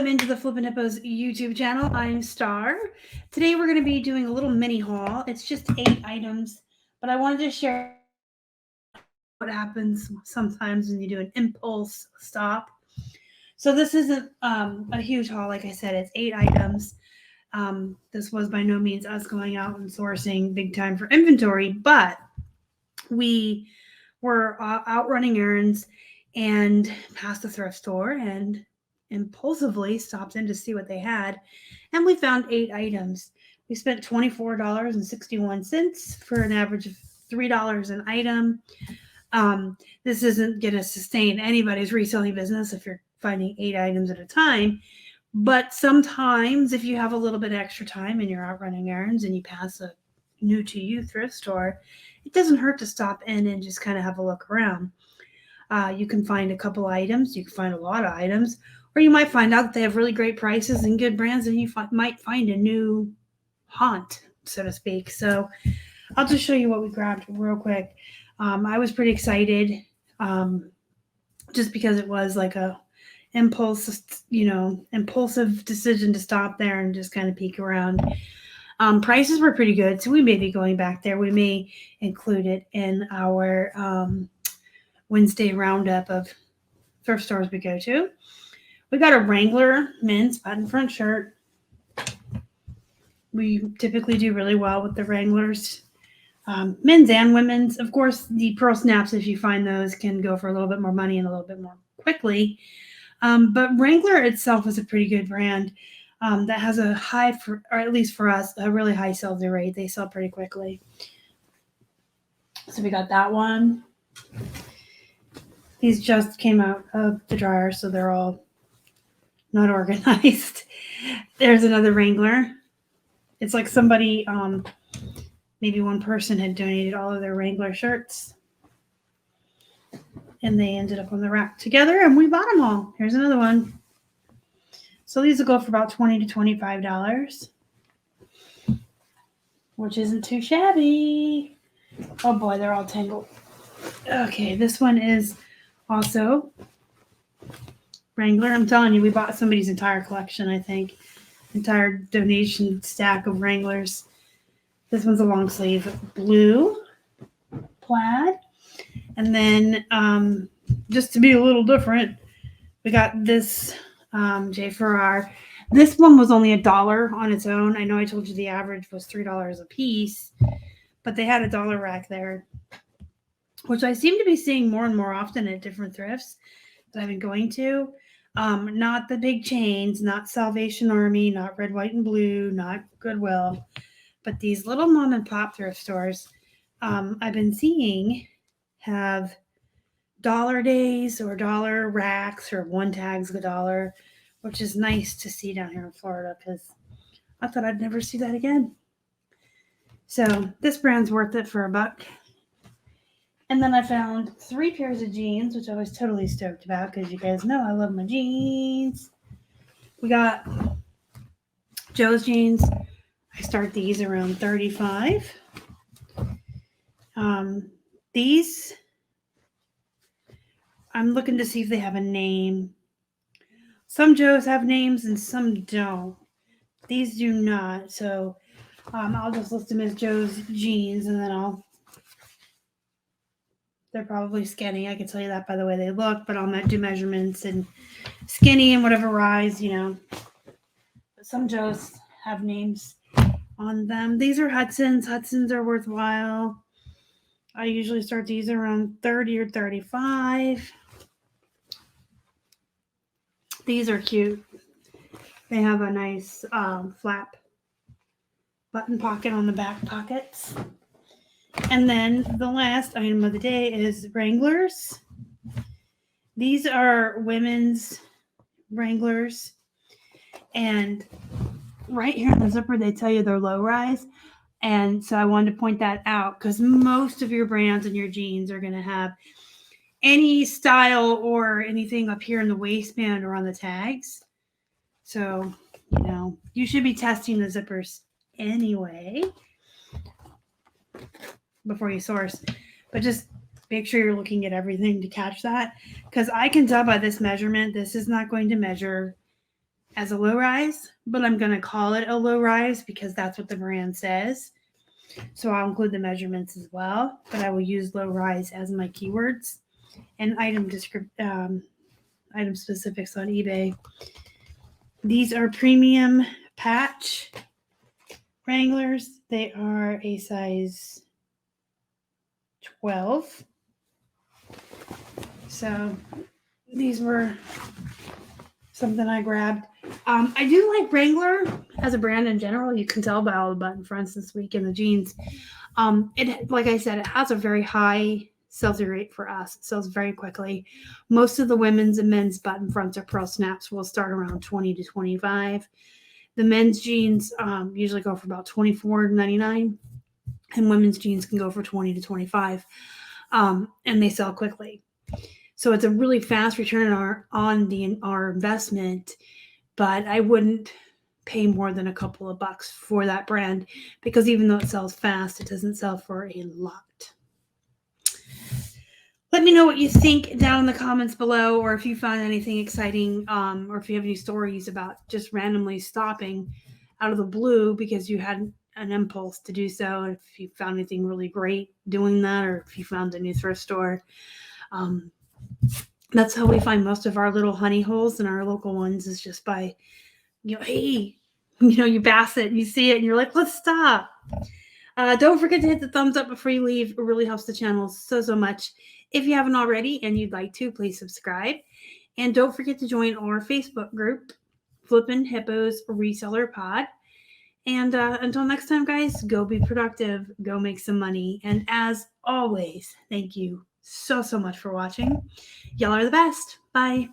into the Flippin' Hippos YouTube channel. I'm Star. Today we're going to be doing a little mini haul. It's just 8 items, but I wanted to share what happens sometimes when you do an impulse stop. So this isn't a huge haul. Like I said, it's 8 items. This was by no means us going out and sourcing big time for inventory, but we were out running errands and passed the thrift store and impulsively stopped in to see what they had. And we found 8 items. We spent $24.61 for an average of $3 an item. This isn't going to sustain anybody's reselling business if you're finding 8 items at a time. But sometimes, if you have a little bit extra time and you're out running errands and you pass a new to you thrift store, it doesn't hurt to stop in and just kind of have a look around. You can find a couple items, you can find a lot of items, or you might find out that they have really great prices and good brands, and you might find a new haunt, so to speak. So I'll just show you what we grabbed real quick. I was pretty excited just because it was like a impulsive decision to stop there and just kind of peek around. Prices were pretty good, so we may be going back there. We may include it in our Wednesday roundup of thrift stores we go to. We got a Wrangler men's button front shirt. We typically do really well with the Wranglers, men's and women's. Of course, the pearl snaps, if you find those, can go for a little bit more money and a little bit more quickly. But Wrangler itself is a pretty good brand that has a high, or at least for us, a really high sell-through rate. They sell pretty quickly. So we got that one. These just came out of the dryer, so they're all not organized. There's another Wrangler. It's like somebody, maybe one person had donated all of their Wrangler shirts, and they ended up on the rack together, and we bought them all. Here's another one. So these will go for about $20 to $25, which isn't too shabby. Oh boy, they're all tangled. Okay, this one is also Wrangler. I'm telling you, we bought somebody's entire collection, I think. Entire donation stack of Wranglers. This one's a long sleeve blue plaid. And then just to be a little different, we got this J. Farrar. This one was only $1 on its own. I know I told you the average was $3 a piece, but they had a dollar rack there, which I seem to be seeing more and more often at different thrifts that I've been going to. Not the big chains, not Salvation Army, not Red, White, and Blue, not Goodwill, but these little mom and pop thrift stores I've been seeing have dollar days or dollar racks, or one tag's $1, which is nice to see down here in Florida because I thought I'd never see that again. So this brand's worth it for $1. And then I found 3 pairs of jeans, which I was totally stoked about because you guys know I love my jeans. We got Joe's jeans. I start these around $35. These, I'm looking to see if they have a name. Some Joe's have names and some don't. These do not. So I'll just list them as Joe's jeans, and then they're probably skinny. I can tell you that by the way they look, but I'll do measurements and skinny and whatever rise, But some Joe's have names on them. These are Hudson's. Hudson's are worthwhile. I usually start these around 30 or 35. These are cute. They have a nice flap button pocket on the back pockets. And then the last item of the day is Wranglers. These are women's Wranglers. And right here in the zipper, they tell you they're low rise. And so I wanted to point that out because most of your brands and your jeans are going to have any style or anything up here in the waistband or on the tags. So, you should be testing the zippers anyway before you source. But just make sure you're looking at everything to catch that. Because I can tell by this measurement, this is not going to measure as a low rise, but I'm going to call it a low rise because that's what the brand says. So I'll include the measurements as well, but I will use low rise as my keywords and item specifics on eBay. These are premium patch Wranglers. They are a size 12. So these were something I grabbed. I do like Wrangler as a brand in general. You can tell by all the button fronts this week in the jeans. It, like I said, it has a very high sell-through rate for us. It sells very quickly. Most of the women's and men's button fronts or pearl snaps will start around $20 to $25. The men's jeans usually go for about $24.99, and women's jeans can go for $20 to $25, and they sell quickly. So it's a really fast return on our investment, but I wouldn't pay more than a couple of bucks for that brand because even though it sells fast, it doesn't sell for a lot. Let me know what you think down in the comments below, or if you found anything exciting, or if you have any stories about just randomly stopping out of the blue because you had an impulse to do so. If you found anything really great doing that, or if you found a new thrift store. That's how we find most of our little honey holes and our local ones is just by, hey, you pass it and you see it and you're like, let's stop. Don't forget to hit the thumbs up before you leave. It really helps the channel so much. If you haven't already and you'd like to, please subscribe. And don't forget to join our Facebook group, Flippin' Hippos Reseller Pod. And until next time, guys, go be productive. Go make some money. And as always, thank you so much for watching. Y'all are the best. Bye.